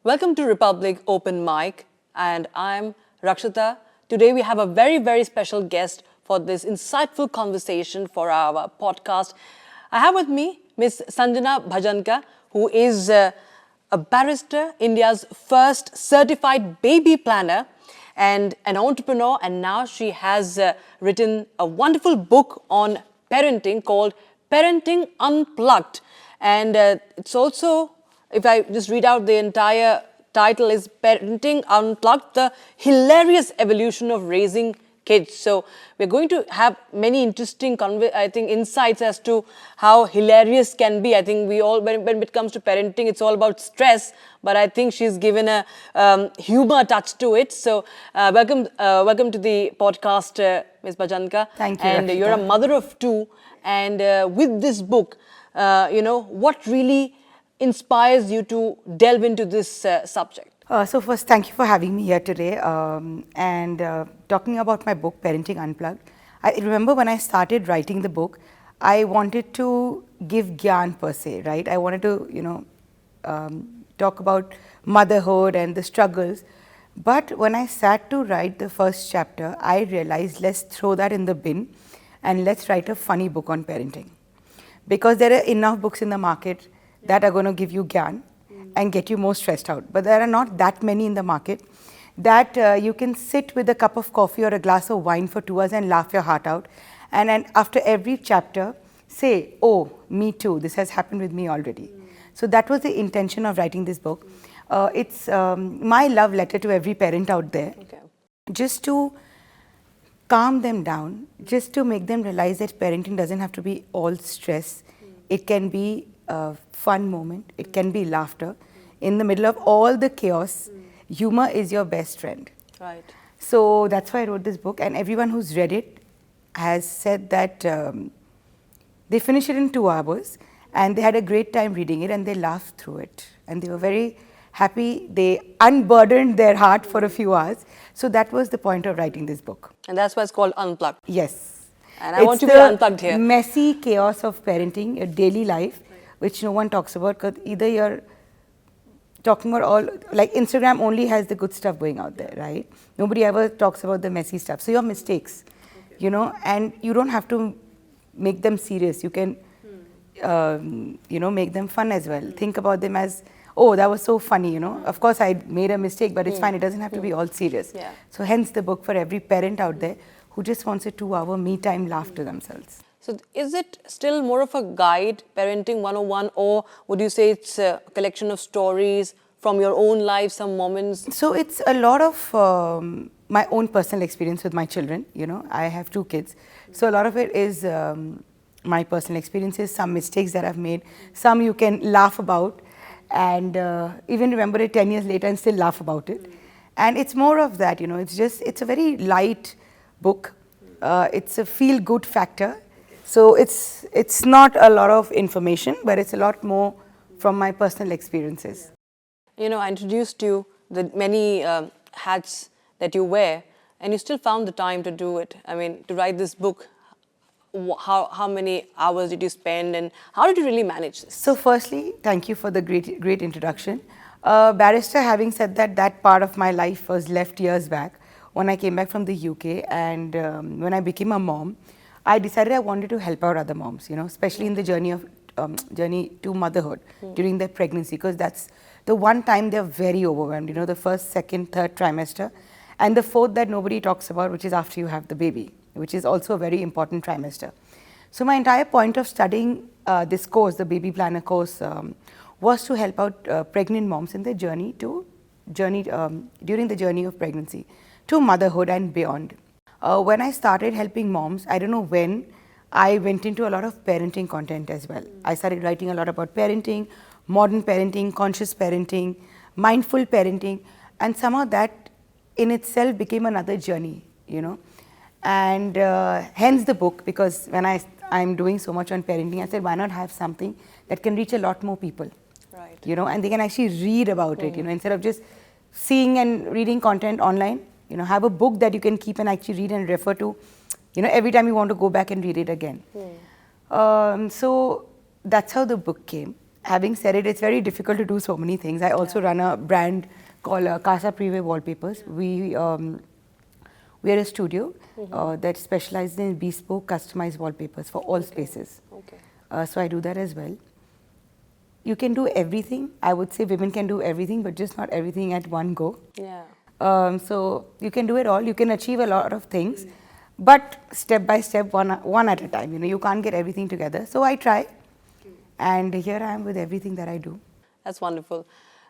Welcome to Republic Open Mic, and I'm Rakshita. Today we have a very, very special guest for this insightful conversation for our podcast. I have with me Miss Sanjana Bhajanka, who is a barrister, India's first certified baby planner, and an entrepreneur, and now she has written a wonderful book on parenting called Parenting Unplugged. And it's also, if I just read out the entire title, is Parenting Unplugged, the hilarious evolution of raising kids. So we're going to have many interesting, insights as to how hilarious can be. I think we all, when it comes to parenting, it's all about stress, but I think she's given a humor touch to it. So welcome to the podcast, Ms. Bhajanka. Thank you, And Rakshita. you're a mother of two. And with this book, what really inspires you to delve into this subject? So first, thank you for having me here today and talking about my book, Parenting Unplugged. I remember when I started writing the book, I wanted to give gyan per se, right? I wanted to, talk about motherhood and the struggles. But when I sat to write the first chapter, I realized let's throw that in the bin and let's write a funny book on parenting. Because there are enough books in the market that are going to give you gyan and get you more stressed out. But there are not that many in the market that you can sit with a cup of coffee or a glass of wine for 2 hours and laugh your heart out. And after every chapter, say, oh, me too, this has happened with me already. So that was the intention of writing this book. It's my love letter to every parent out there. Okay. Just to calm them down, just to make them realize that parenting doesn't have to be all stress. It can be a fun moment, it can be laughter. In the middle of all the chaos, humor is your best friend. Right. So that's why I wrote this book, and everyone who's read it has said that they finished it in 2 hours and they had a great time reading it and they laughed through it. And they were very happy, they unburdened their heart for a few hours. So that was the point of writing this book. And that's why it's called Unplugged. Yes. And I want you to be unplugged here. Messy chaos of parenting, your daily life, which no one talks about, because either you're talking about all, like Instagram only has the good stuff going out there, right? Nobody ever talks about the messy stuff. So your mistakes, and you don't have to make them serious. You can, make them fun as well. Think about them as, oh, that was so funny, Of course, I made a mistake, but it's fine. It doesn't have to be all serious. Yeah. So hence the book for every parent out there who just wants a 2-hour me time laugh to themselves. So is it still more of a guide, Parenting 101, or would you say it's a collection of stories from your own life, some moments? So it's a lot of my own personal experience with my children, I have 2 kids. So a lot of it is my personal experiences, some mistakes that I've made, some you can laugh about and even remember it 10 years later and still laugh about it. And it's more of that, it's a very light book. It's a feel-good factor. So it's not a lot of information, but it's a lot more from my personal experiences. I introduced you the many hats that you wear, and you still found the time to do it. I mean, to write this book, how many hours did you spend, and how did you really manage this? So firstly, thank you for the great introduction. Barrister, having said that, that part of my life was left years back when I came back from the UK, and when I became a mom, I decided I wanted to help out other moms, especially in the journey to motherhood during their pregnancy, because that's the one time they're very overwhelmed, the first, second, third trimester, and the fourth that nobody talks about, which is after you have the baby, which is also a very important trimester. So my entire point of studying this course, the baby planner course, was to help out pregnant moms in their during the journey of pregnancy to motherhood and beyond. When I started helping moms, I don't know when, I went into a lot of parenting content as well. I started writing a lot about parenting, modern parenting, conscious parenting, mindful parenting, and somehow that in itself became another journey, And hence the book, because when I'm doing so much on parenting, I said, why not have something that can reach a lot more people, right? And they can actually read about it, instead of just seeing and reading content online. Have a book that you can keep and actually read and refer to, every time you want to go back and read it again. So that's how the book came. Having said it, it's very difficult to do so many things. I also run a brand called Casa Privé Wallpapers. We are a studio that specializes in bespoke, customized wallpapers for all spaces. Okay. So I do that as well. You can do everything. I would say women can do everything, but just not everything at one go. Yeah. So you can do it all. You can achieve a lot of things, but step by step, one at a time. You know, you can't get everything together. So I try, and here I am with everything that I do. That's wonderful.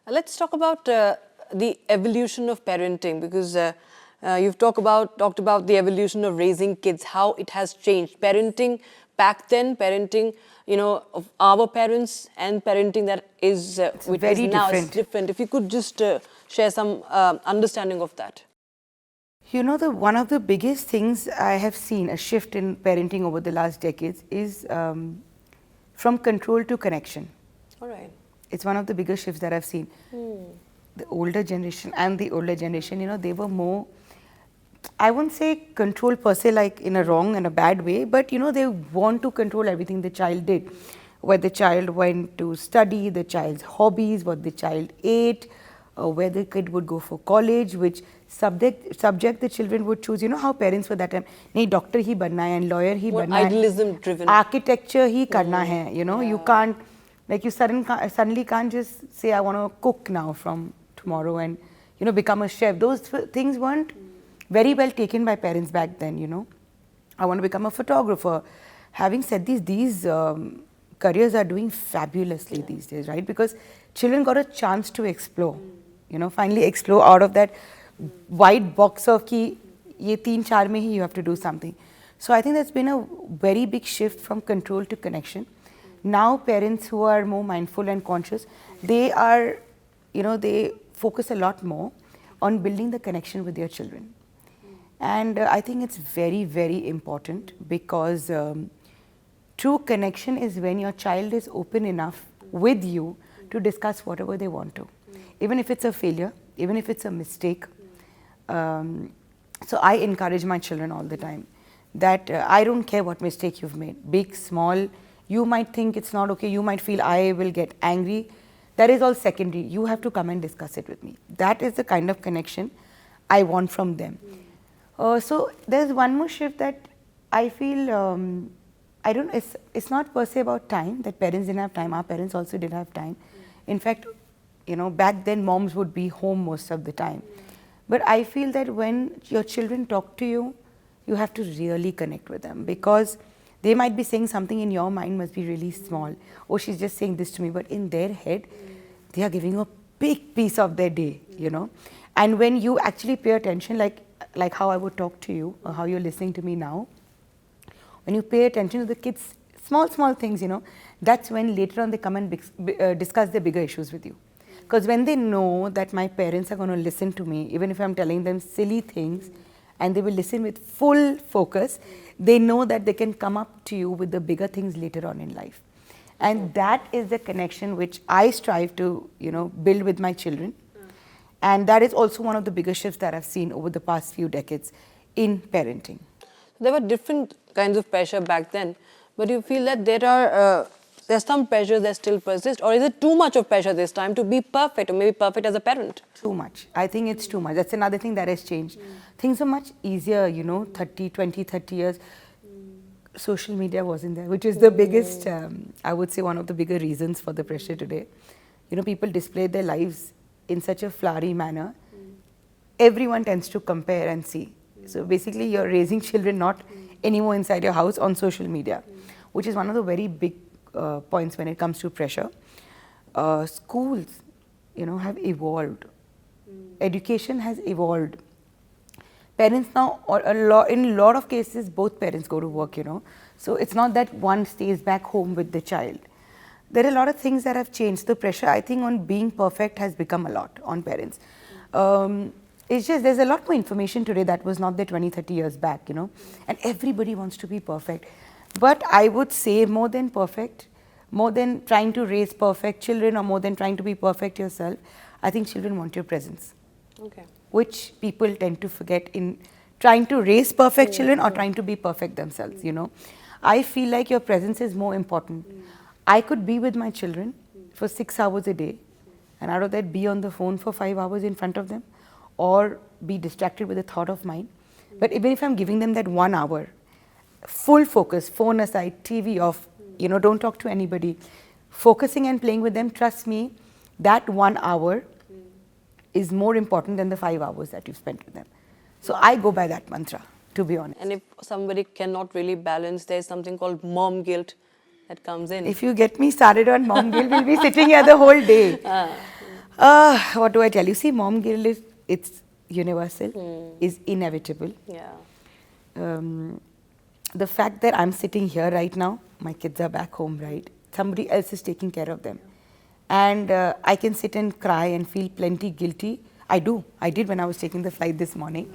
Let's talk about the evolution of parenting, because you've talked about the evolution of raising kids, how it has changed. Parenting back then, parenting, you know, of our parents, and parenting that is which very is now different. is different. If you could just share some understanding of that. You know, one of the biggest things I have seen a shift in parenting over the last decades is from control to connection. All right. It's one of the biggest shifts that I've seen. The older generation and the older generation, you know, they were more, I won't say control per se, like in a wrong and a bad way, but you know, they want to control everything the child did. Where the child went to study, the child's hobbies, what the child ate, where the kid would go for college, which subject the children would choose. You know how parents were that time, nahi doctor hi banna hai and lawyer hi More banna hai. idealism driven. Architecture hi karna hai, you know, you can't, like you suddenly can't just say I want to cook now from tomorrow and, you know, become a chef. Those things weren't very well taken by parents back then, you know. I want to become a photographer. Having said these careers are doing fabulously these days, right? Because children got a chance to explore, you know, finally explore out of that white box of ki ye 3-4 mein hi you have to do something. So I think that's been a very big shift from control to connection. Now parents who are more mindful and conscious, they are, you know, they focus a lot more on building the connection with their children. And I think it's very, very important, because true connection is when your child is open enough with you to discuss whatever they want to, even if it's a failure, even if it's a mistake. So I encourage my children all the time that I don't care what mistake you've made, big, small. You might think it's not okay, you might feel I will get angry. That is all secondary. You have to come and discuss it with me. That is the kind of connection I want from them. So there's one more shift that I feel, it's not per se about time, that parents didn't have time. Our parents also didn't have time. In fact, you know, back then moms would be home most of the time. But I feel that when your children talk to you, you have to really connect with them, because they might be saying something in your mind must be really small. Oh, she's just saying this to me. But in their head, they are giving you a big piece of their day, you know. And when you actually pay attention, like how I would talk to you, or how you're listening to me now, when you pay attention to the kids, small things, you know, that's when later on they come and discuss the bigger issues with you. Because when they know that my parents are going to listen to me, even if I'm telling them silly things, and they will listen with full focus, they know that they can come up to you with the bigger things later on in life. And that is the connection which I strive to, you know, build with my children. And that is also one of the biggest shifts that I've seen over the past few decades in parenting. There were different kinds of pressure back then, but you feel that there's some pressure that still persist, or is it too much of pressure this time to be perfect, or maybe perfect as a parent? Too much. I think it's too much. That's another thing that has changed. Things are much easier, you know, 20-30 years. Social media wasn't there, which is the biggest, I would say one of the bigger reasons for the pressure today. You know, people display their lives in such a flowery manner. Everyone tends to compare and see. So basically you're raising children not anymore inside your house, on social media, which is one of the very big points when it comes to pressure. Schools, you know, have evolved. Education has evolved. Parents now, in a lot of cases, both parents go to work, you know. So it's not that one stays back home with the child. There are a lot of things that have changed. The pressure, I think, on being perfect has become a lot on parents. It's just, there's a lot more information today that was not there 20-30 years back, you know. And everybody wants to be perfect. But I would say more than perfect, more than trying to raise perfect children, or more than trying to be perfect yourself, I think children want your presence. Okay. Which people tend to forget in trying to raise perfect children or trying to be perfect themselves, you know. I feel like your presence is more important. I could be with my children for 6 hours a day, and out of that be on the phone for 5 hours in front of them, or be distracted with a thought of mine. But even if I'm giving them that 1 hour, full focus, phone aside, TV off, don't talk to anybody, focusing and playing with them, trust me, that 1 hour is more important than the 5 hours that you've spent with them. So I go by that mantra, to be honest. And if somebody cannot really balance, there's something called mom guilt that comes in. If you get me started on mom guilt, we'll be sitting here the whole day. What do I tell you? See, mom guilt it's universal, is inevitable. Yeah. The fact that I'm sitting here right now, my kids are back home, right? Somebody else is taking care of them. And I can sit and cry and feel plenty guilty. I did when I was taking the flight this morning.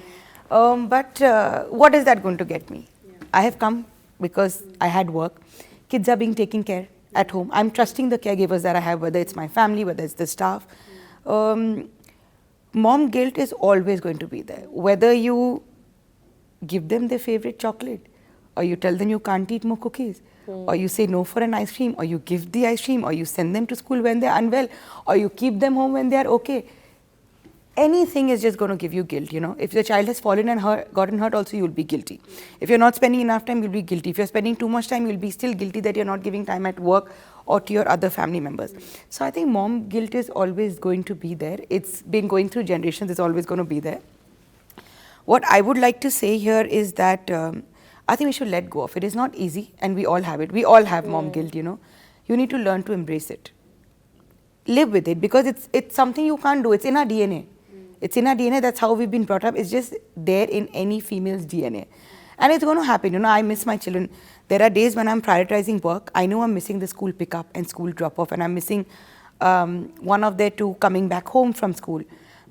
But what is that going to get me? I have come because I had work. Kids are being taken care at home. I'm trusting the caregivers that I have, whether it's my family, whether it's the staff. Mom guilt is always going to be there. Whether you give them their favorite chocolate, or you tell them you can't eat more cookies, or you say no for an ice cream, or you give the ice cream, or you send them to school when they're unwell, or you keep them home when they're okay. Anything is just going to give you guilt, If the child has fallen and gotten hurt also, you'll be guilty. If you're not spending enough time, you'll be guilty. If you're spending too much time, you'll be still guilty that you're not giving time at work or to your other family members. So I think mom guilt is always going to be there. It's been going through generations. It's always going to be there. What I would like to say here is that I think we should let go of it. It's not easy, and we all have it. We all have mom guilt, You need to learn to embrace it. Live with it, because it's something you can't do. It's in our DNA. It's in our DNA. That's how we've been brought up. It's just there in any female's DNA. And it's going to happen. I miss my children. There are days when I'm prioritizing work. I know I'm missing the school pickup and school drop-off, and I'm missing one of their two coming back home from school.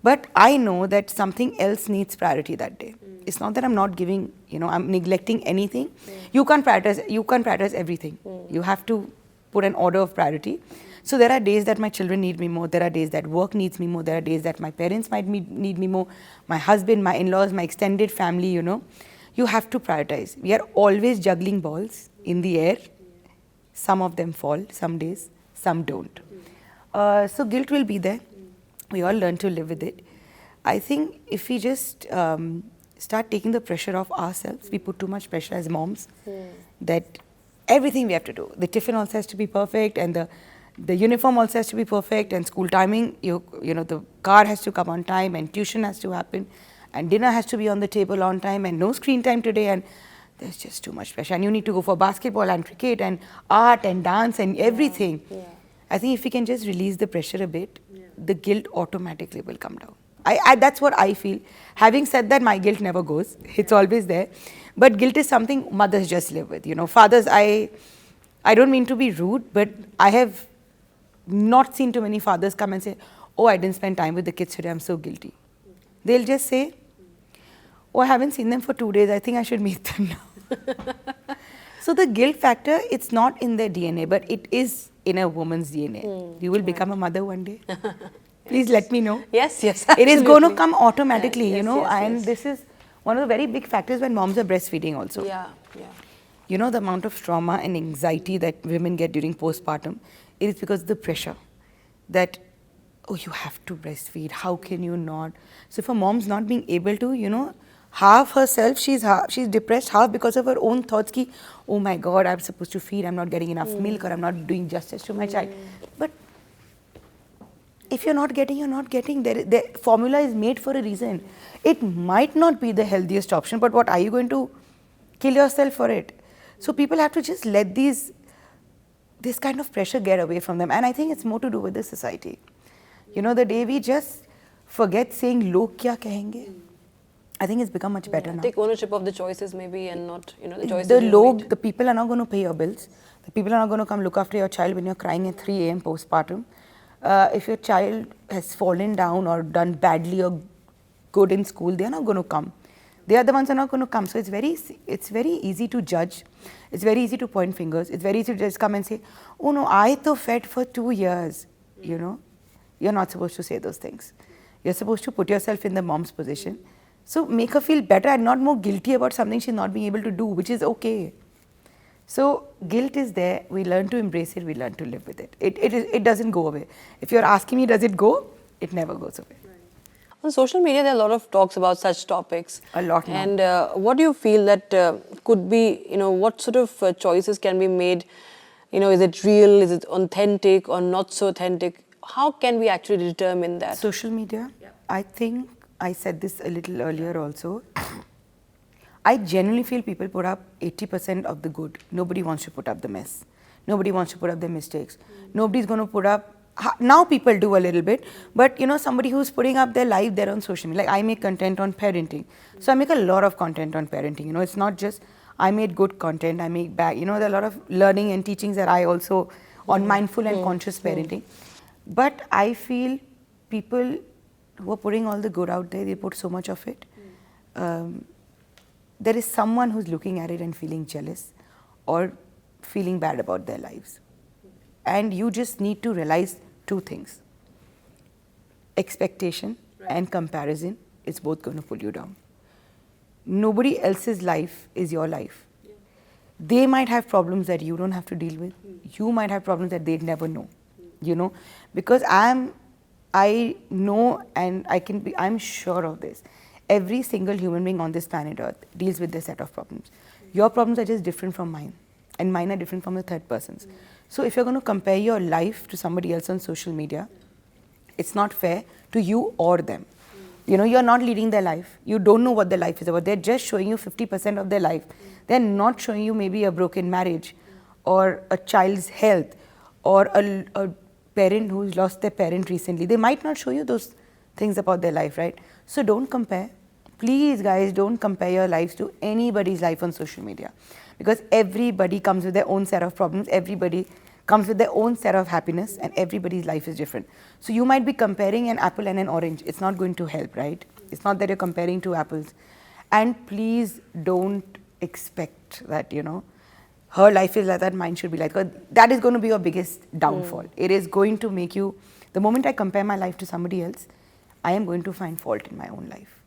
But I know that something else needs priority that day. It's not that I'm not giving, I'm neglecting anything. You can't prioritize everything. You have to put an order of priority. So there are days that my children need me more. There are days that work needs me more. There are days that my parents might need me more. My husband, my in-laws, my extended family, You have to prioritize. We are always juggling balls in the air. Some of them fall some days, some don't. So guilt will be there. We all learn to live with it. I think if we just start taking the pressure off ourselves, we put too much pressure as moms that everything we have to do. The tiffin also has to be perfect, and the uniform also has to be perfect, and school timing, the car has to come on time, and tuition has to happen, and dinner has to be on the table on time, and no screen time today, and there's just too much pressure. And you need to go for basketball and cricket and art and dance and everything. Yeah. I think if we can just release the pressure a bit, the guilt automatically will come down. That's what I feel. Having said that, my guilt never goes. It's always there. But guilt is something mothers just live with. Fathers, I don't mean to be rude, but I have not seen too many fathers come and say, oh, I didn't spend time with the kids today, I'm so guilty. They'll just say, oh, I haven't seen them for 2 days, I think I should meet them now. So the guilt factor, it's not in their DNA, but it is in a woman's DNA. You will become a mother one day. Please let me know. Yes, absolutely. It is going to come automatically, Yes. This is one of the very big factors when moms are breastfeeding also. Yeah. The amount of trauma and anxiety that women get during postpartum, it is because of the pressure that, oh, you have to breastfeed, how can you not? So for moms not being able to, half herself, she's depressed, half because of her own thoughts, ki, oh my God, I'm supposed to feed, I'm not getting enough milk, or I'm not doing justice to my child. But if you're not getting, you're not getting. The formula is made for a reason. It might not be the healthiest option, but what are you going to kill yourself for it? So people have to just let this kind of pressure get away from them. And I think it's more to do with the society. The day we just forget saying, log kya kahenge, I think it's become much better now. Take ownership of the choices maybe, and not, the choices the people are not going to pay your bills. The people are not going to come look after your child when you're crying at 3 a.m. postpartum. If your child has fallen down or done badly or good in school, they are not going to come. They are the ones who are not going to come. So it's very easy to judge. It's very easy to point fingers. It's very easy to just come and say, oh no, I to fed for 2 years. You're not supposed to say those things. You're supposed to put yourself in the mom's position. So make her feel better and not more guilty about something she's not being able to do, which is okay. So guilt is there. We learn to embrace it. We learn to live with it. It doesn't go away. If you're asking me, does it go? It never goes away. On social media, there are a lot of talks about such topics. A lot now. And what do you feel that could be, what sort of choices can be made? Is it real? Is it authentic or not so authentic? How can we actually determine that? Social media, I think I said this a little earlier also. I genuinely feel people put up 80% of the good. Nobody wants to put up the mess. Nobody wants to put up their mistakes. Nobody's going to put up. Now people do a little bit, but somebody who's putting up their life there on social media. Like I make content on parenting, so I make a lot of content on parenting. It's not just I made good content. I make bad. There are a lot of learning and teachings that I also on mindful and conscious parenting. But I feel people who are putting all the good out there, they put so much of it. There is someone who's looking at it and feeling jealous or feeling bad about their lives. And you just need to realize two things. Expectation and comparison is both going to pull you down. Nobody else's life is your life. They might have problems that you don't have to deal with. You might have problems that they'd never know. Because I know and I'm sure of this. Every single human being on this planet Earth deals with this set of problems. Your problems are just different from mine, and mine are different from the third person's. So if you're going to compare your life to somebody else on social media, it's not fair to you or them. You're not leading their life. You don't know what their life is about. They're just showing you 50% of their life. They're not showing you maybe a broken marriage or a child's health or a parent who's lost their parent recently. They might not show you those things about their life, right? So don't compare. Please, guys, don't compare your lives to anybody's life on social media. Because everybody comes with their own set of problems. Everybody comes with their own set of happiness, and everybody's life is different. So you might be comparing an apple and an orange. It's not going to help, right? It's not that you're comparing two apples. And please don't expect that, her life is like that, mine should be like that. That is going to be your biggest downfall. It is going to make you, the moment I compare my life to somebody else, I am going to find fault in my own life.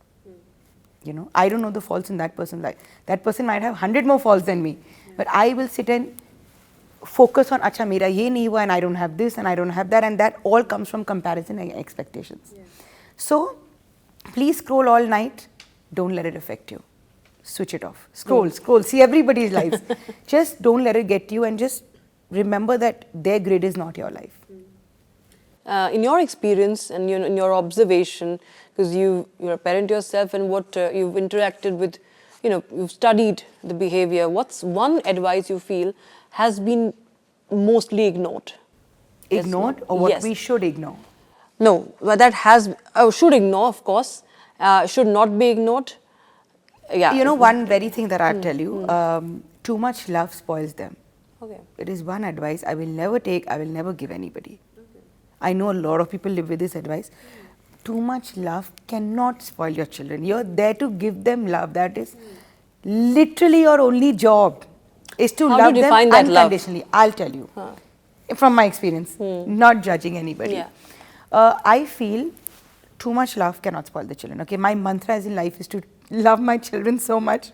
I don't know the faults in that person's life. That person might have 100 more faults than me. But I will sit and focus on, acha, mera ye nahi hua, and I don't have this and I don't have that. And that all comes from comparison and expectations. So, please scroll all night. Don't let it affect you. Switch it off. Scroll. See everybody's lives. Just don't let it get to you, and just remember that their grid is not your life. In your experience and in your observation, because you're a parent yourself, and what you've interacted with, you've studied the behavior, what's one advice you feel has been mostly ignored? Ignored, or what we should ignore? No, but that should ignore, of course, should not be ignored. Yeah. One very thing that I'll tell you, too much love spoils them. Okay. It is one advice I will never take, I will never give anybody. I know a lot of people live with this advice. Too much love cannot spoil your children. You're there to give them love. That is literally your only job, is to love them unconditionally. I'll tell you from my experience, not judging anybody. Yeah. I feel too much love cannot spoil the children. Okay, my mantra in life is to love my children so much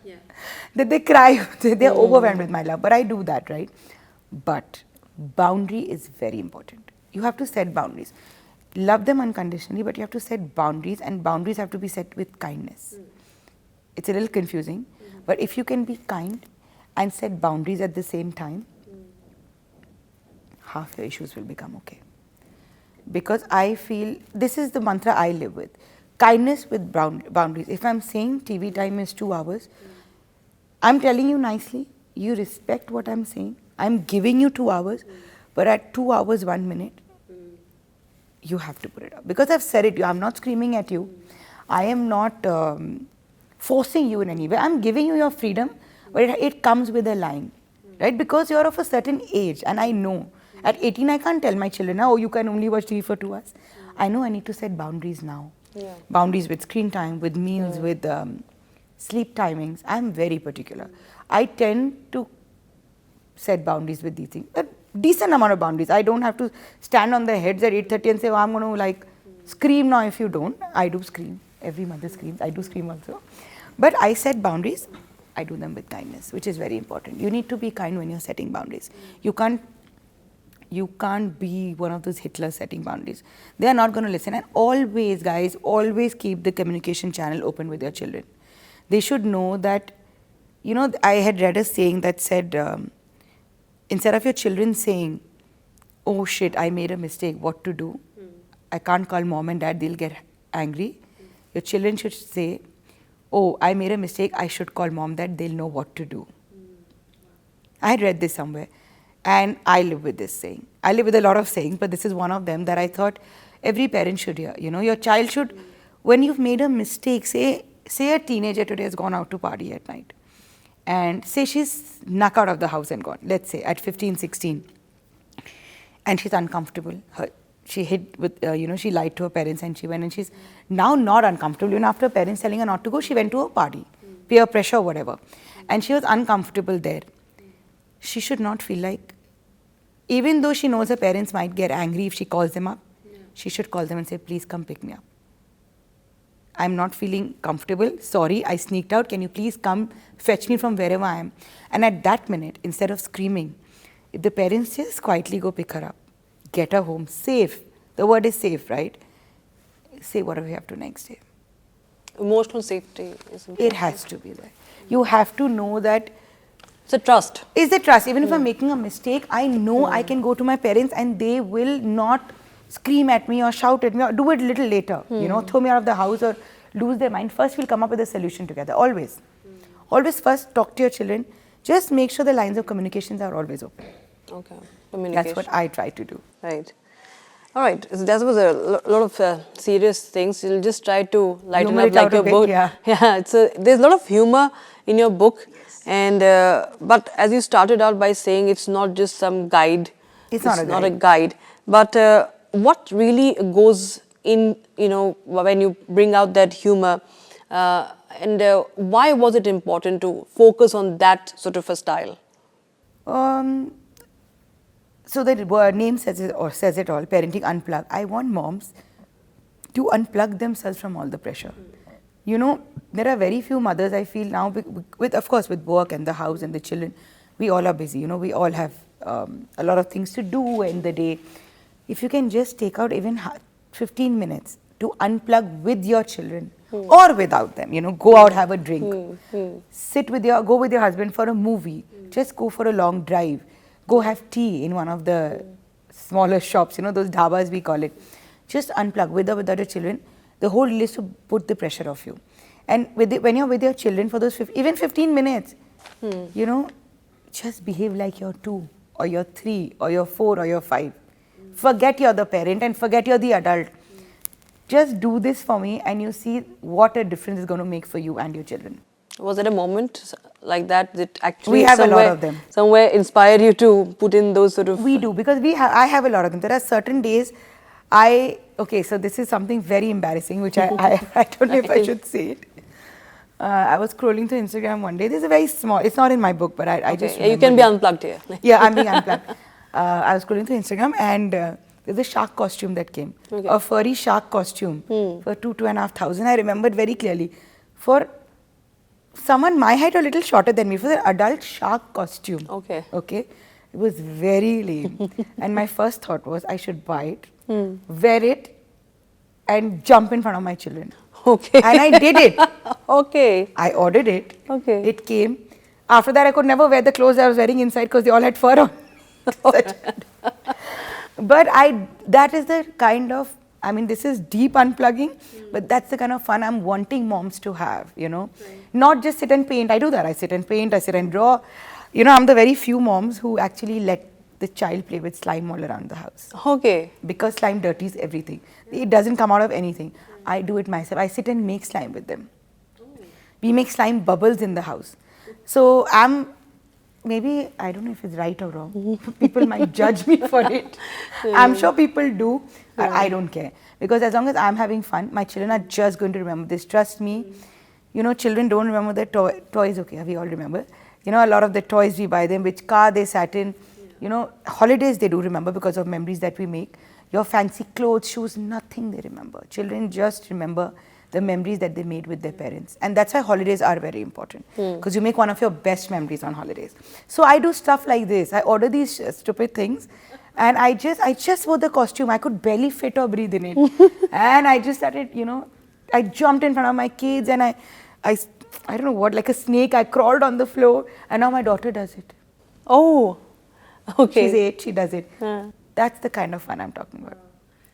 that they cry, they're overwhelmed with my love. But I do that, right? But boundary is very important. You have to set boundaries. Love them unconditionally, but you have to set boundaries, and boundaries have to be set with kindness. It's a little confusing, but if you can be kind and set boundaries at the same time, half your issues will become okay. Because I feel, this is the mantra I live with. Kindness with boundaries. If I'm saying TV time is 2 hours, I'm telling you nicely, you respect what I'm saying. I'm giving you 2 hours, but at 2 hours, 1 minute, you have to put it up. Because I've said it, I'm not screaming at you. I am not forcing you in any way. I'm giving you your freedom, but it comes with a line, right? Because you're of a certain age, and I know. At 18, I can't tell my children, oh, you can only watch TV for 2 hours. I know I need to set boundaries now. Boundaries with screen time, with meals, with sleep timings. I'm very particular. I tend to set boundaries with these things. A decent amount of boundaries. I don't have to stand on their heads at 8:30 and say, oh, I'm going to scream now if you don't. I do scream. Every mother screams. I do scream also. But I set boundaries. I do them with kindness, which is very important. You need to be kind when you're setting boundaries. You can't be one of those Hitlers setting boundaries. They are not going to listen. And always, guys, always keep the communication channel open with your children. They should know that, I had read a saying that said, instead of your children saying, oh shit, I made a mistake, what to do? I can't call mom and dad, they'll get angry. Your children should say, oh, I made a mistake, I should call mom, dad, they'll know what to do. I had read this somewhere. And I live with this saying. I live with a lot of sayings, but this is one of them that I thought every parent should hear. Your child should, when you've made a mistake, say a teenager today has gone out to party at night. And say she's snuck out of the house and gone, let's say at 15, 16. And she's uncomfortable. She hid with, she lied to her parents and she went and she's now not uncomfortable. Even after her parents telling her not to go, she went to a party, peer pressure, whatever. And she was uncomfortable there. She should not feel like, even though she knows her parents might get angry if she calls them up, she should call them and say, please come pick me up. I'm not feeling comfortable. Sorry, I sneaked out. Can you please come fetch me from wherever I am? And at that minute, instead of screaming, if the parents just quietly go pick her up, get her home safe. The word is safe, right? Say whatever you have to next day. Emotional safety is important. It has to be there. You have to know that it's a trust. Is the trust. Even if I'm making a mistake, I know I can go to my parents and they will not scream at me or shout at me or do it a little later. Throw me out of the house or lose their mind. First, we'll come up with a solution together. Always. Always first talk to your children. Just make sure the lines of communications are always open. Okay. Communication. That's what I try to do. Right. All right. So that was a lot of serious things. You'll just try to lighten up like your book. Yeah. Yeah. There's a lot of humor in your book. And but as you started out by saying, it's not just some guide. It's not a guide. But what really goes in, when you bring out that humor, and why was it important to focus on that sort of a style? So the word name says it all. Parenting Unplugged. I want moms to unplug themselves from all the pressure. There are very few mothers, I feel now, of course, with work and the house and the children, we all are busy. We all have a lot of things to do in the day. If you can just take out even 15 minutes to unplug with your children or without them, go out, have a drink, go with your husband for a movie, just go for a long drive, go have tea in one of the smaller shops, those dhabas we call it. Just unplug with or without your children. The whole deal is to put the pressure off you. And when you're with your children for those even 15 minutes, just behave like you're 2 or you're 3 or you're 4 or you're 5. Forget you're the parent and forget you're the adult. Just do this for me and you see what a difference it's going to make for you and your children. Was there a moment like that actually we have a lot of them. Somewhere inspired you to put in those sort of... We do, because I have a lot of them. There are certain days okay, so this is something very embarrassing, which I don't know if I should say it. I was scrolling through Instagram one day. This is a very small, it's not in my book, but I just you can be unplugged here. Yeah, I'm being unplugged. I was scrolling through Instagram and there's a shark costume that came. Okay. A furry shark costume for 2,500. I remembered very clearly. For someone my height or a little shorter than me, for the adult shark costume. Okay. It was very lame. And my first thought was I should buy it, wear it and jump in front of my children. Okay. And I did it. Okay. I ordered it. Okay. It came. After that, I could never wear the clothes I was wearing inside because they all had fur on. But that is the kind of, this is deep unplugging, but that's the kind of fun I'm wanting moms to have, Right. Not just sit and paint. I do that. I sit and paint, I sit and draw. I'm the very few moms who actually let the child play with slime all around the house. Okay. Because slime dirties everything. It doesn't come out of anything. I do it myself. I sit and make slime with them. We make slime bubbles in the house. So maybe, I don't know if it's right or wrong. People might judge me for it. I'm sure people do. I don't care. Because as long as I'm having fun, my children are just going to remember this. Trust me. Children don't remember their toys. Okay, we all remember. A lot of the toys we buy them, which car they sat in. Holidays they do remember because of memories that we make. Your fancy clothes, shoes, nothing they remember. Children just remember the memories that they made with their parents. And that's why holidays are very important, because you make one of your best memories on holidays. So I do stuff like this. I order these stupid things, and I just wore the costume. I could barely fit or breathe in it. And I just started, I jumped in front of my kids, and I don't know what, like a snake, I crawled on the floor, and now my daughter does it. Oh, okay. She's 8, she does it. That's the kind of fun I'm talking about.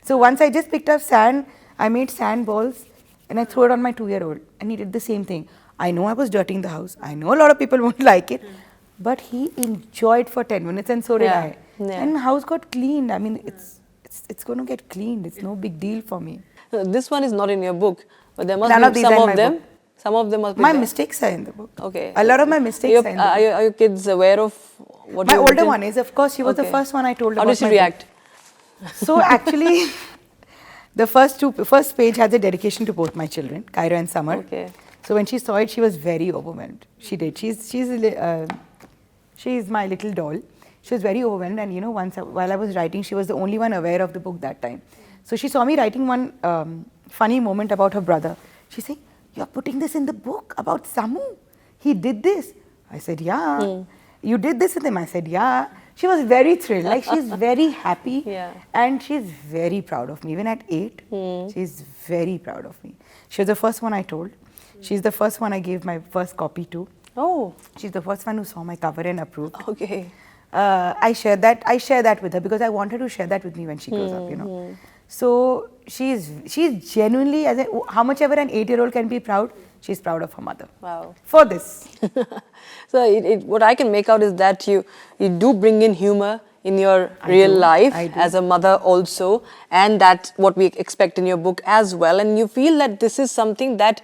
So once I just picked up sand, I made sand balls, and I threw it on my 2-year-old, and he did the same thing. I know I was dirtying the house. I know a lot of people won't like it, but he enjoyed for 10 minutes, and so did I. Yeah. And the house got cleaned. I mean, it's going to get cleaned. It's no big deal for me. This one is not in your book, but there must None be of these some are in of my them. book. Some of them must be My there. mistakes are in the book. Okay. A lot of my mistakes are in the book. Are your kids aware of what My you've older written? one is, of course, she was the first one I told How about did she my react? book. So actually, the first page has a dedication to both my children, Kyra and Summer. Okay. So when she saw it, she was very overwhelmed. She did. She's my little doll. She was very overwhelmed, and once while I was writing, she was the only one aware of the book that time. So she saw me writing one funny moment about her brother. She said, "You're putting this in the book about Samu? He did this?" I said, "Yeah." "You did this with him?" I said, "Yeah." She was very thrilled. Like, she's very happy. Yeah. And she's very proud of me. Even at 8, she's very proud of me. She was the first one I told. She's the first one I gave my first copy to. Oh, She's the first one who saw my cover and approved. okay. I share that with her because I want her to share that with me when she grows up, So she's genuinely, how much ever an 8-year-old can be proud, she's proud of her mother. Wow. For this. So what I can make out is that you do bring in humor in your real life I do. as a mother also, and that's what we expect in your book as well. And you feel that this is something that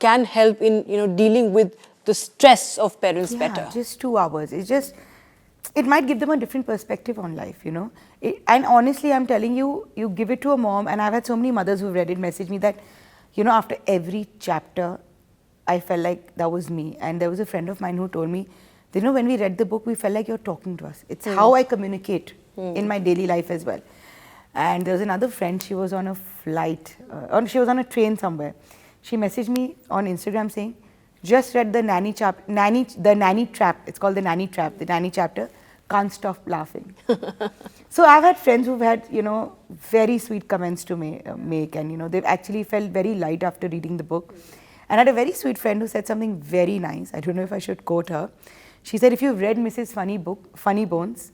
can help in dealing with the stress of parents better. Just 2 hours. It might give them a different perspective on life, and honestly, I'm telling you, you give it to a mom, and I've had so many mothers who've read it message me that, after every chapter, I felt like that was me. And there was a friend of mine who told me, when we read the book, we felt like you're talking to us. It's how I communicate in my daily life as well. And there was another friend, she was on a flight, or she was on a train somewhere. She messaged me on Instagram saying, "Just read the nanny trap. It's called the nanny trap, the nanny chapter. Can't stop laughing." So I've had friends who've had, very sweet comments to make, and they've actually felt very light after reading the book. And I had a very sweet friend who said something very nice. I don't know if I should quote her. She said, "If you've read Mrs. Funny Bones,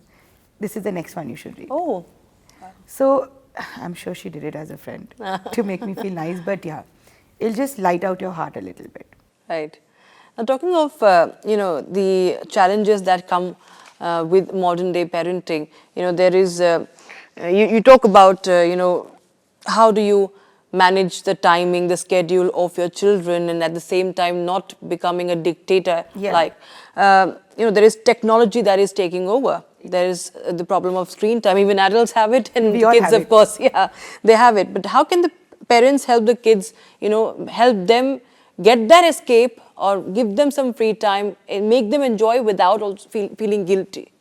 this is the next one you should read." Oh. So I'm sure she did it as a friend to make me feel nice, but yeah, it'll just light out your heart a little bit. Right. Now, talking of the challenges that come with modern day parenting, there is you talk about how do you manage the timing, the schedule of your children, and at the same time not becoming a dictator. Yeah. Like there is technology that is taking over. There is the problem of screen time. Even adults have it, and We all kids, have of it. course, they have it. But how can the parents help the kids? Help them get that escape or give them some free time and make them enjoy without also feeling guilty.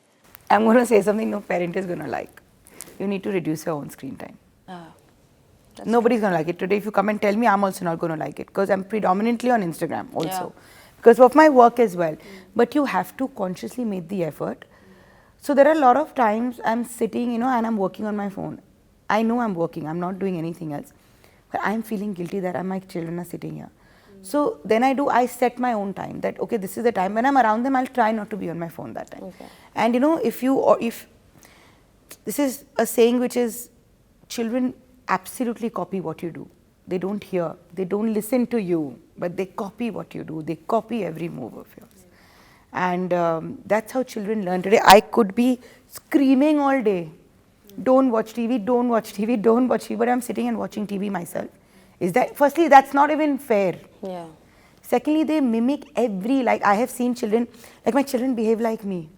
I'm going to say something no parent is going to like. You need to reduce your own screen time. Nobody's going to like it. Today, if you come and tell me, I'm also not going to like it because I'm predominantly on Instagram also. Because of my work as well. But you have to consciously make the effort. So there are a lot of times I'm sitting, and I'm working on my phone. I know I'm working. I'm not doing anything else. But I'm feeling guilty that my children are sitting here. So then I set my own time that, okay, this is the time. When I'm around them, I'll try not to be on my phone that time. Okay. And if this is a saying which is, children absolutely copy what you do. They don't hear, they don't listen to you, but they copy what you do. They copy every move of yours. And that's how children learn today. I could be screaming all day, don't watch TV, don't watch TV, don't watch TV, but I'm sitting and watching TV myself. Firstly, that's not even fair. Yeah. Secondly, they mimic I have seen children, like my children behave like me.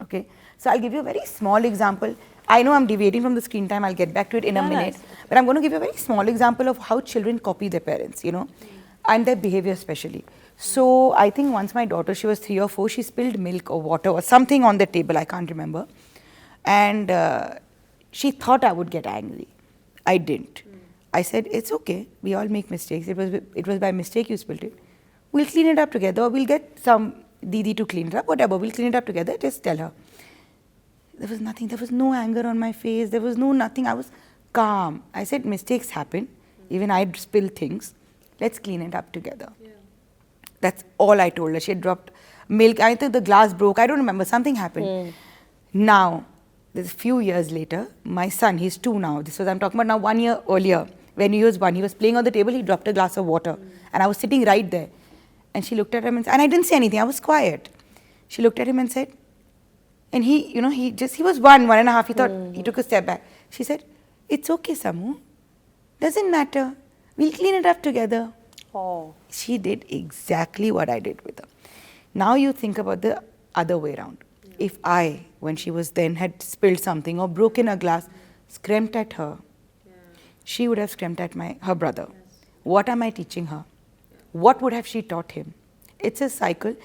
Okay. So I'll give you a very small example. I know I'm deviating from the screen time. I'll get back to it in a minute. Nice. But I'm going to give you a very small example of how children copy their parents, and their behavior especially. So I think once my daughter, she was 3 or 4, she spilled milk or water or something on the table. I can't remember. And she thought I would get angry. I didn't. I said, it's okay. We all make mistakes. It was by mistake you spilled it. We'll clean it up together. Or we'll get some Didi to clean it up. Whatever. We'll clean it up together. Just tell her. There was nothing. There was no anger on my face. There was no nothing. I was calm. I said, mistakes happen. Even I'd spill things. Let's clean it up together. Yeah. That's all I told her. She had dropped milk. I think the glass broke. I don't remember. Something happened. Now, there's a few years later, my son, he's 2 now. This was, I'm talking about now 1 year earlier. When he was 1, he was playing on the table. He dropped a glass of water. And I was sitting right there. And she looked at him and I didn't say anything. I was quiet. She looked at him and said, and he, you know, he was 1.5. He thought, he took a step back. She said, it's okay, Samu. Doesn't matter. We'll clean it up together. Oh. She did exactly what I did with her. Now you think about the other way around. Yeah. If I, when she was then, had spilled something or broken a glass, screamed at her, she would have screamed at her brother. Yes. What am I teaching her? What would have she taught him? It's a cycle.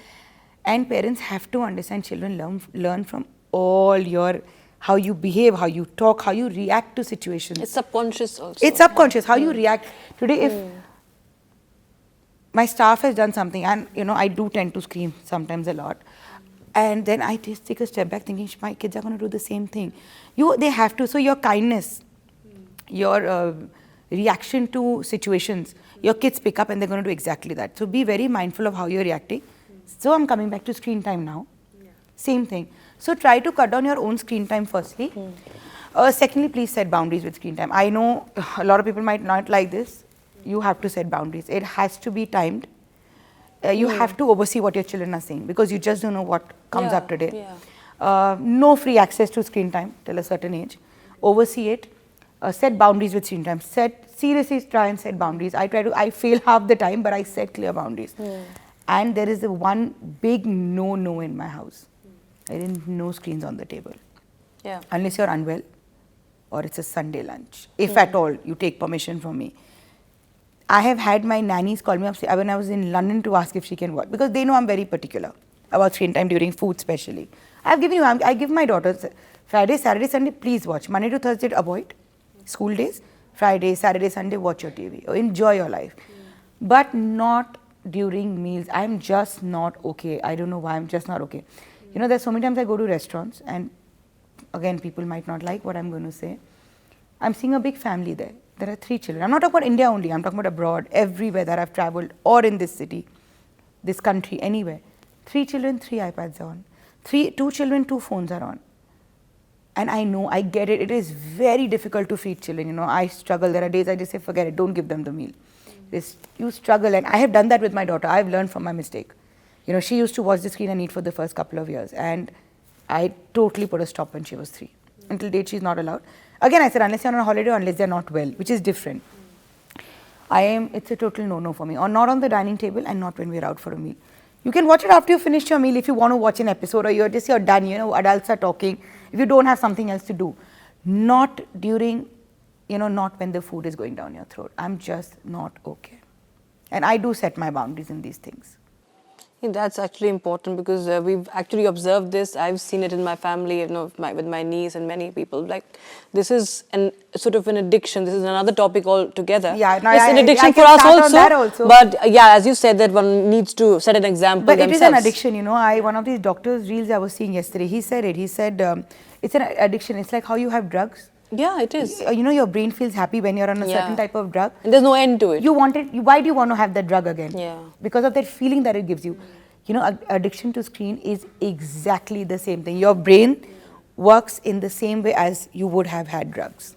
And parents have to understand children learn from all your, how you behave, how you talk, how you react to situations. It's subconscious also. It's subconscious, how you react. Today, if my staff has done something, and you know, I do tend to scream sometimes a lot, and then I just take a step back thinking, my kids are going to do the same thing. They have to. So your kindness, your reaction to situations, your kids pick up and they're going to do exactly that. So be very mindful of how you're reacting. So I'm coming back to screen time now. Same thing. So try to cut down your own screen time firstly. Secondly, please set boundaries with screen time. I know a lot of people might not like this. You have to set boundaries. It has to be timed. You have to oversee what your children are saying because you just don't know what comes up today. No free access to screen time till a certain age. Oversee it. Set boundaries with screen time. Seriously try and set boundaries. I fail half the time, but I set clear boundaries. And there is one big no in my house. I didn't no screens on the table. Unless you're unwell or it's a Sunday lunch. If at all you take permission from me. I have had my nannies call me up when I was in London to ask if she can watch because they know I'm very particular about screen time during food especially. I give my daughters Friday, Saturday, Sunday, please watch. Monday to Thursday, avoid. School days, Friday, Saturday, Sunday, watch your TV. Or enjoy your life. But not during meals. I'm just not okay. I don't know why I'm just not okay. You know, there's so many times I go to restaurants and again, people might not like what I'm going to say. I'm seeing a big family there. There are 3 children. I'm not talking about India only. I'm talking about abroad, everywhere that I've traveled or in this city, this country, anywhere. 3 children, 3 iPads are on. 2 children, 2 phones are on. And I know, I get it. It is very difficult to feed children. You know, I struggle. There are days I just say, forget it. Don't give them the meal. You struggle. And I have done that with my daughter. I've learned from my mistake. You know, she used to watch the screen and eat for the first couple of years. And I totally put a stop when she was 3. Until date, she's not allowed. Again, I said, unless you're on a holiday or unless they're not well, which is different. It's a total no-no for me. Or not on the dining table and not when we're out for a meal. You can watch it after you finish your meal if you want to watch an episode or you're done, you know, adults are talking. If you don't have something else to do. Not during, you know, not when the food is going down your throat. I'm just not okay. And I do set my boundaries in these things. That's actually important because we've actually observed this. I've seen it in my family, you know, with my niece and many people. Like, this is sort of an addiction. This is another topic altogether. Yeah, no, it's an addiction for us also. But as you said, that one needs to set an example. But themselves. It is an addiction, you know. One of these doctors' reels I was seeing yesterday. He said it. He said it's an addiction. It's like how you have drugs. Yeah, it is. You know, your brain feels happy when you're on a certain type of drug. And there's no end to it. You want it. Why do you want to have that drug again? Yeah. Because of that feeling that it gives you. You know, addiction to screen is exactly the same thing. Your brain works in the same way as you would have had drugs.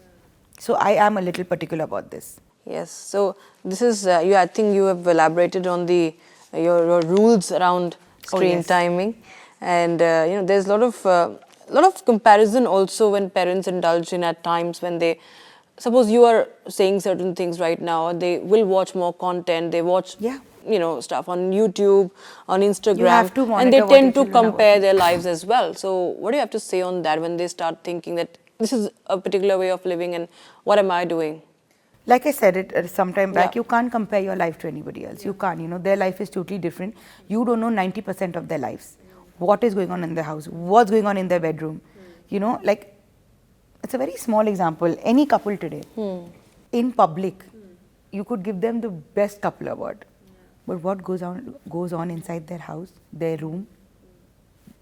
So I am a little particular about this. Yes. So this is, I think you have elaborated on your rules around screen timing. And, you know, there's a lot of comparison also when parents indulge in at times when they, suppose you are saying certain things right now, they will watch more content, they watch, you know, stuff on YouTube, on Instagram. You have to monitor and they tend to compare their lives as well. So what do you have to say on that when they start thinking that this is a particular way of living and what am I doing? Like I said it some time back, you can't compare your life to anybody else. You can't, you know, their life is totally different. You don't know 90% of their lives. What is going on in their house, what's going on in their bedroom. You know, like, it's a very small example. Any couple today, in public, you could give them the best couple award, but what goes on inside their house, their room,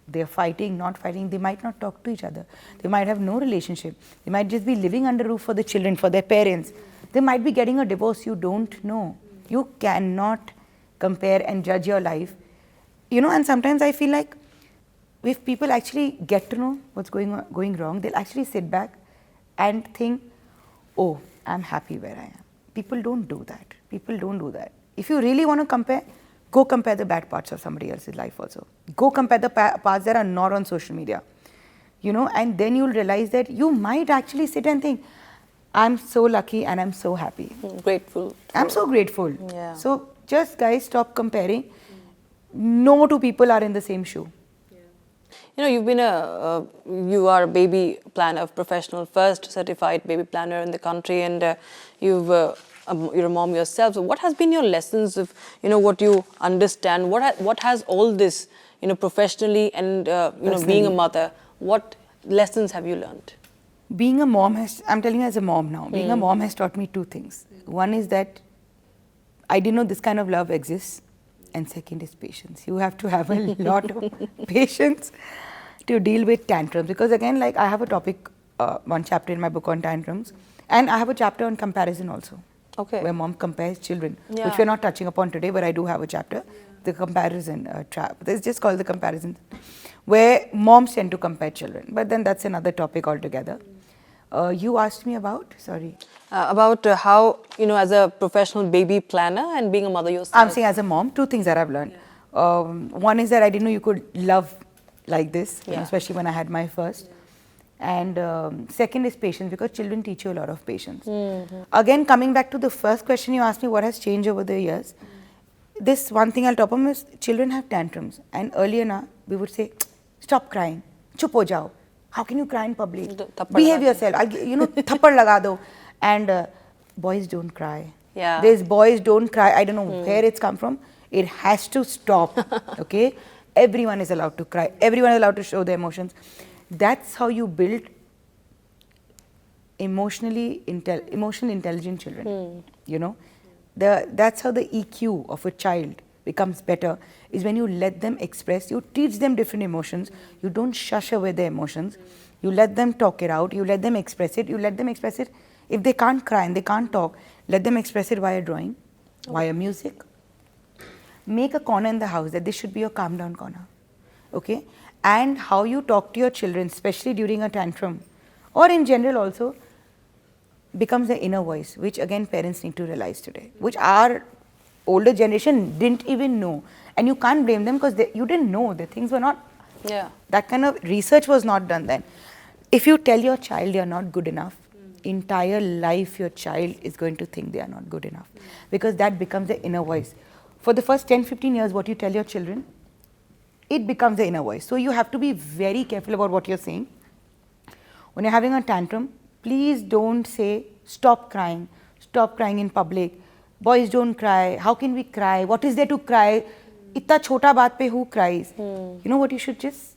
they're fighting, not fighting, they might not talk to each other, they might have no relationship, they might just be living under roof for the children, for their parents, they might be getting a divorce, you don't know. You cannot compare and judge your life, you know. And sometimes I feel like if people actually get to know what's going wrong, they'll actually sit back and think, oh, I'm happy where I am. People don't do that. People don't do that. If you really want to compare, go compare the bad parts of somebody else's life also. Go compare the parts that are not on social media, you know, and then you'll realize that you might actually sit and think, I'm so lucky and I'm so happy. Grateful. I'm so grateful. Yeah. So just guys, stop comparing. No two people are in the same shoe. You know, you've been you are a baby planner professional, first certified baby planner in the country, and you're a mom yourself. So what has been your lessons of, you know, what you understand? What has all this, you know, professionally and, you know, being a mother, what lessons have you learned? Being a mom I'm telling you as a mom now, being a mom has taught me two things. One is that I didn't know this kind of love exists. And second is patience. You have to have a lot of patience to deal with tantrums. Because again, like I have a topic, one chapter in my book on tantrums. And I have a chapter on comparison also. Okay. Where mom compares children. Yeah. Which we're not touching upon today, but I do have a chapter. The comparison trap. It's just called the comparison. Where moms tend to compare children. But then that's another topic altogether. You asked me about, sorry. About how, you know, as a professional baby planner and being a mother yourself. I'm saying as a mom, two things that I've learned. One is that I didn't know you could love like this, you know, especially when I had my first. And second is patience, because children teach you a lot of patience. Again, coming back to the first question you asked me, what has changed over the years? This one thing I'll top on is children have tantrums. And earlier now, we would say, stop crying, chup ho jao. How can you cry in public? Behave yourself. You know, thappad laga do. And boys don't cry. Yeah. These boys don't cry. I don't know where it's come from. It has to stop. Okay? Everyone is allowed to cry. Everyone is allowed to show their emotions. That's how you build emotionally intelligent children. You know? That's how the EQ of a child becomes better, is when you let them express, you teach them different emotions, you don't shush away their emotions, you let them talk it out, you let them express it, you let them express it. If they can't cry and they can't talk, let them express it via drawing, via music. Make a corner in the house that this should be your calm down corner. Okay? And how you talk to your children, especially during a tantrum, or in general also, becomes the inner voice, which again parents need to realize today, which our older generation didn't even know. And you can't blame them because you didn't know. The things were not, that kind of research was not done then. If you tell your child you're not good enough, entire life your child is going to think they are not good enough. Because that becomes the inner voice. For the first 10-15 years, what you tell your children, it becomes the inner voice. So you have to be very careful about what you're saying. When you're having a tantrum, please don't say, stop crying in public. Boys don't cry. How can we cry? What is there to cry? Itta chota baat pe who cries? You know what, you should just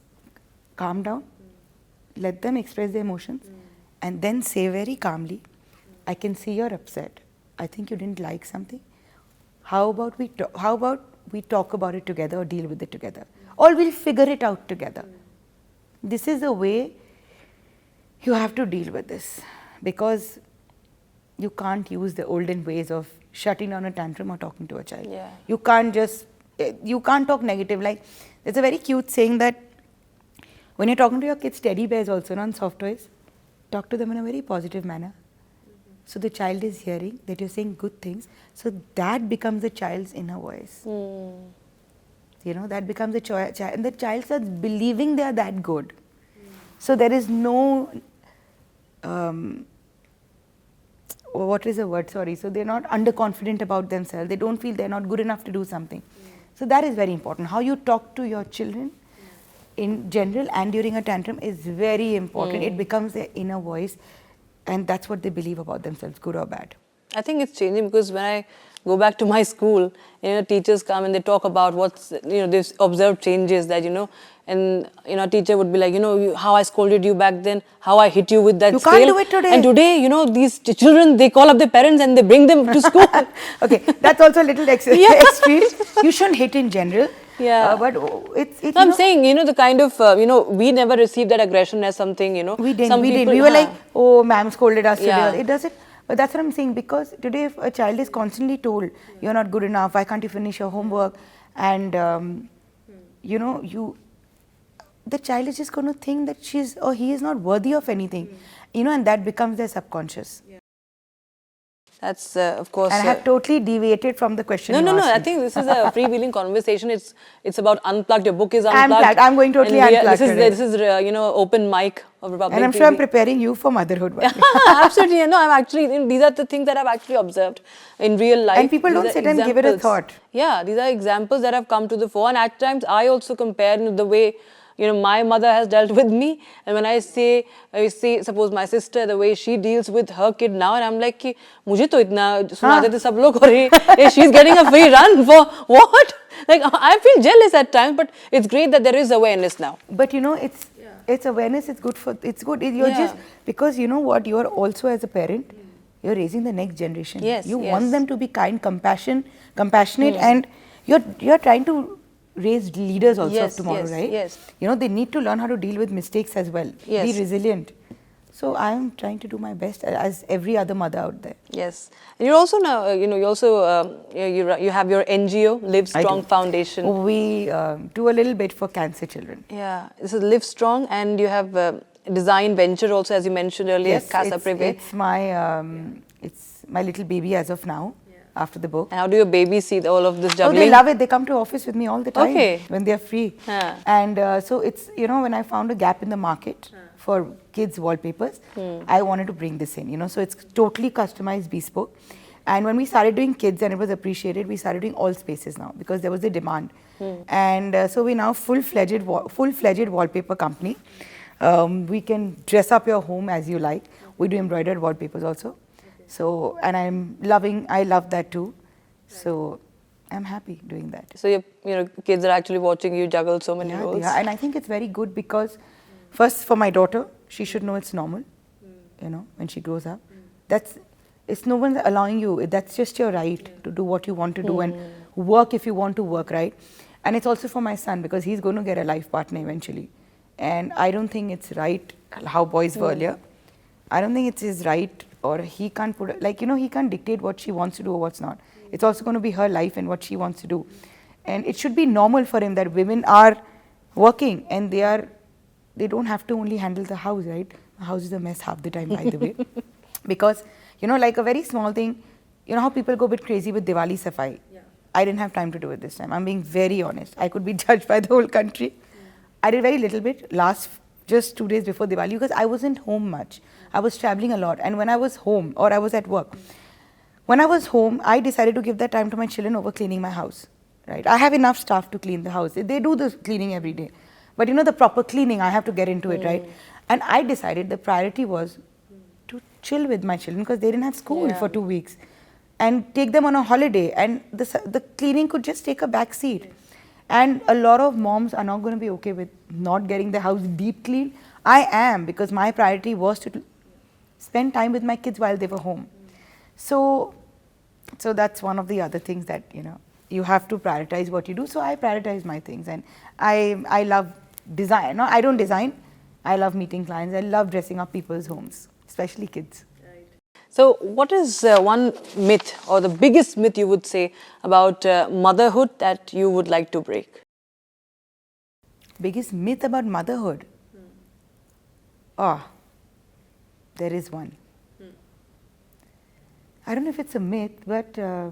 calm down, let them express their emotions, and then say very calmly, I can see you're upset. I think you didn't like something. How about we talk about it together or deal with it together? Or we'll figure it out together. This is the way you have to deal with this, because you can't use the olden ways of shutting down a tantrum or talking to a child. You can't talk negative. Like, there's a very cute saying that when you're talking to your kids, teddy bears also, not soft toys, talk to them in a very positive manner. So the child is hearing that you're saying good things. So that becomes the child's inner voice. You know, that becomes the child, and the child starts believing they are that good. So there is no, what is the word, sorry. So they're not underconfident about themselves. They don't feel they're not good enough to do something. So that is very important. How you talk to your children in general and during a tantrum is very important. It becomes their inner voice, and that's what they believe about themselves, good or bad. I think it's changing because when I go back to my school, teachers come and they talk about what's, they've observed changes that, and, a teacher would be like, how I scolded you back then, how I hit you with that scale. You can't do it today. And today, these children, they call up their parents and they bring them to school. Okay, that's also a little extreme. You shouldn't hit in general. Yeah. But it's I'm saying, the kind of, we never received that aggression as something, We didn't. We were like, oh, ma'am scolded us Yeah. today. It doesn't. But that's what I'm saying, because today if a child is constantly told, you're not good enough, why can't you finish your homework? And, the child is just going to think that she's or he is not worthy of anything, and that becomes their subconscious. That's, of course. And I have totally deviated from the question. No. I think this is a freewheeling conversation. It's about Unplugged. Your book is Unplugged. Unplugged. I'm going totally unplugged. This is open mic of Republic And I'm TV. sure I'm preparing you for motherhood. Absolutely. No, I'm actually, these are the things that I've actually observed in real life. And people don't sit and give it a thought. Yeah, these are examples that have come to the fore. And at times, I also compare the way my mother has dealt with me, and when I say, suppose my sister, the way she deals with her kid now, and I'm like, मुझे तो इतना सुनाते थे सब लोग, और she's getting a free run for what? Like, I feel jealous at times, but it's great that there is awareness now. But it's awareness. It's good. You're just, because you know what, you're also as a parent, you're raising the next generation. Yes. You want them to be kind, compassionate, and you're trying to raise leaders also of tomorrow, right? Yes. They need to learn how to deal with mistakes as well. Yes. Be resilient. So I'm trying to do my best as every other mother out there. Yes. And you're also now, you have your NGO, Live Strong Foundation. We do a little bit for cancer children. Yeah. This is Live Strong, and you have a design venture also, as you mentioned earlier, Yes, Casa Privé. It's my little baby as of now. After the book. And how do your babies see all of this juggling? Oh, they love it. They come to office with me all the time when they're free. Yeah. And so it's, when I found a gap in the market for kids' wallpapers, I wanted to bring this in, so it's totally customized, bespoke. And when we started doing kids and it was appreciated, we started doing all spaces now because there was a demand. And so we're now full-fledged wallpaper company. We can dress up your home as you like. We do embroidered wallpapers also. So, and I love that too. So, I'm happy doing that. So, kids are actually watching you juggle so many roles. Yeah, and I think it's very good because, first, for my daughter, she should know it's normal, when she grows up. It's no one allowing you. That's just your right to do what you want to do and work if you want to work, right? And it's also for my son because he's going to get a life partner eventually. And I don't think it's right how boys were earlier. I don't think it's his right, or he can't put, he can't dictate what she wants to do or what's not. It's also going to be her life and what she wants to do. And it should be normal for him that women are working and they don't have to only handle the house, right? The house is a mess half the time, by the way. Because, like a very small thing, how people go a bit crazy with Diwali Safai. Yeah. I didn't have time to do it this time. I'm being very honest. I could be judged by the whole country. I did very little bit just 2 days before Diwali because I wasn't home much. I was traveling a lot, and when I was home or I was at work, when I was home, I decided to give that time to my children over cleaning my house, right? I have enough staff to clean the house. They do the cleaning every day. But the proper cleaning, I have to get into it, right? And I decided the priority was to chill with my children because they didn't have school for 2 weeks and take them on a holiday, and the cleaning could just take a back seat. And a lot of moms are not going to be okay with not getting the house deep clean. I am, because my priority was to spend time with my kids while they were home. So that's one of the other things that, you have to prioritize what you do. So I prioritize my things, and I love design. No, I don't design. I love meeting clients. I love dressing up people's homes, especially kids. Right. So what is one myth or the biggest myth you would say about motherhood that you would like to break? Biggest myth about motherhood? There is one. I don't know if it's a myth, but I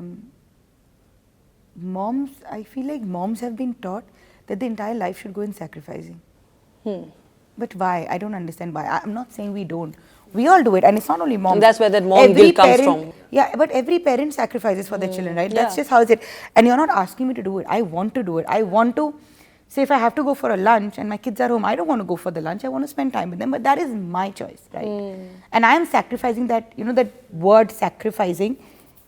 feel like moms have been taught that the entire life should go in sacrificing. But why? I don't understand why. I'm not saying we don't. We all do it, and it's not only moms. And that's where that mom guilt comes from. Yeah, but every parent sacrifices for their children, right? That's just how it's it. And you're not asking me to do it. I want to do it. I want to Say if I have to go for a lunch and my kids are home, I don't want to go for the lunch. I want to spend time with them, but that is my choice, right? And I am sacrificing that, that word sacrificing.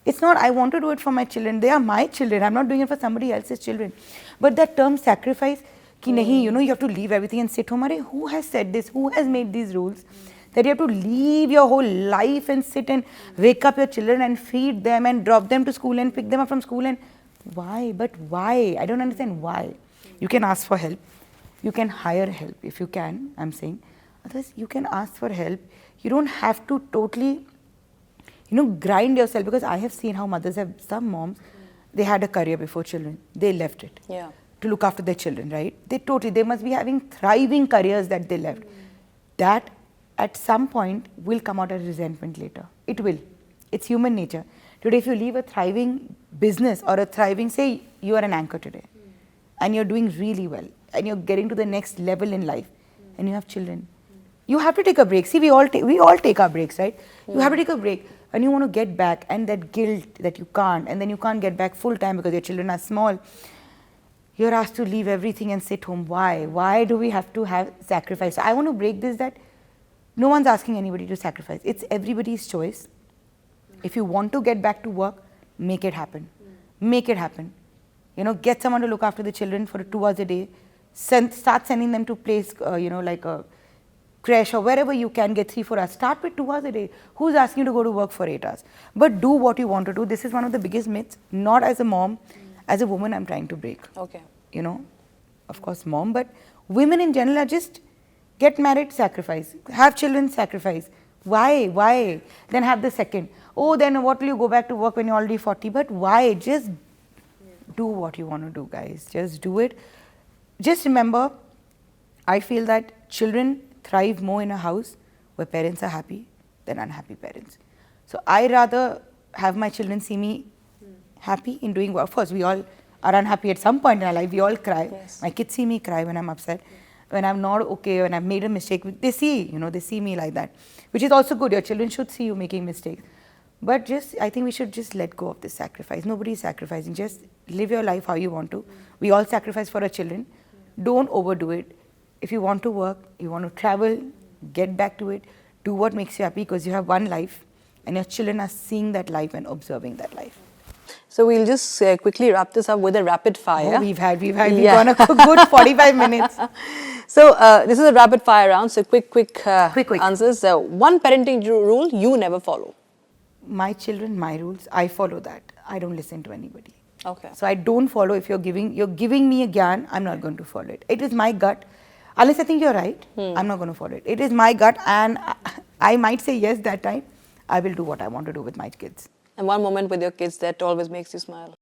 It's not, I want to do it for my children. They are my children. I'm not doing it for somebody else's children. But that term sacrifice, ki nahi, you have to leave everything and sit home. Arey, who has said this? Who has made these rules? That you have to leave your whole life and sit and wake up your children and feed them and drop them to school and pick them up from school. And why? But why? I don't understand why. You can ask for help. You can hire help if you can, I'm saying. Otherwise, you can ask for help. You don't have to totally, grind yourself, because I have seen how mothers have, some moms, they had a career before children. They left it to look after their children, right? They must be having thriving careers that they left. That at some point will come out as resentment later. It will. It's human nature. Today, if you leave a thriving business or a thriving, say you are an anchor today, and you're doing really well, and you're getting to the next level in life, and you have children, you have to take a break. See, we all take our breaks, right? You have to take a break, and you want to get back, and that guilt that you can't, and then you can't get back full time because your children are small. You're asked to leave everything and sit home. Why? Why do we have to have sacrifice? So I want to break this, that no one's asking anybody to sacrifice. It's everybody's choice. If you want to get back to work, make it happen. Make it happen. Get someone to look after the children for 2 hours a day. Start sending them to place, like a creche or wherever you can get 3-4 hours. Start with 2 hours a day. Who's asking you to go to work for 8 hours? But do what you want to do. This is one of the biggest myths. Not as a mom, as a woman, I'm trying to break. Okay. Of course, mom, but women in general are just get married, sacrifice. Have children, sacrifice. Why? Why? Then have the second. Oh, then what will you go back to work when you're already 40? But why? Just do what you want to do, guys. Just do it. Just remember, I feel that children thrive more in a house where parents are happy than unhappy parents. So I rather have my children see me happy in doing work. Of course, we all are unhappy at some point in our life. We all cry. Yes. My kids see me cry when I'm upset. When I'm not okay, when I've made a mistake, they see me like that. Which is also good. Your children should see you making mistakes. But I think we should just let go of this sacrifice. Nobody is sacrificing. Just live your life how you want to. We all sacrifice for our children. Don't overdo it. If you want to work, you want to travel, get back to it. Do what makes you happy, because you have one life and your children are seeing that life and observing that life. So we'll just quickly wrap this up with a rapid fire. Oh, we've gone a good 45 minutes. So this is a rapid fire round. So quick answers. One parenting rule you never follow. My children, my rules. I follow that. I don't listen to anybody. Okay. So I don't follow. If you're giving me a gyan, I'm not going to follow it. It is my gut. Unless I think you're right, I'm not going to follow it. It is my gut, and I might say yes that time. I will do what I want to do with my kids. And one moment with your kids that always makes you smile.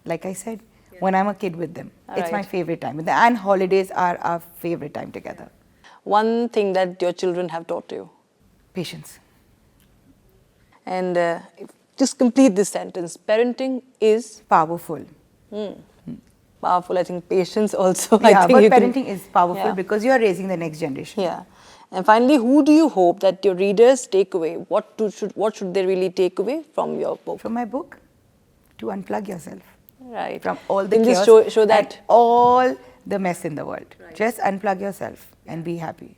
Like I said, when I'm a kid with them. It's my favorite time. And holidays are our favorite time together. One thing that your children have taught you. Patience. And just complete this sentence. Parenting is powerful. Powerful. I think patience also. Yeah, I think but parenting is powerful because you are raising the next generation. Yeah. And finally, who do you hope that your readers take away? What should they really take away from your book? From my book? To unplug yourself. Right. From all the chaos show that and all the mess in the world. Right. Just unplug yourself and be happy.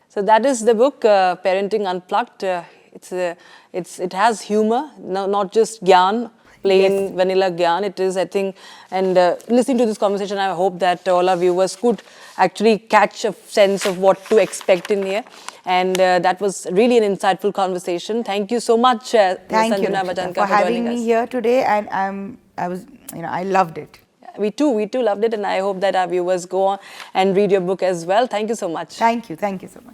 So that is the book, Parenting Unplugged. It has humor, not just gyan, plain vanilla gyan. It is, I think, and listening to this conversation, I hope that all our viewers could actually catch a sense of what to expect in here. And that was really an insightful conversation. Thank you so much, Sanjana Bhajanka, for having me here today. And I loved it. We too loved it, and I hope that our viewers go on and read your book as well. Thank you so much. Thank you so much.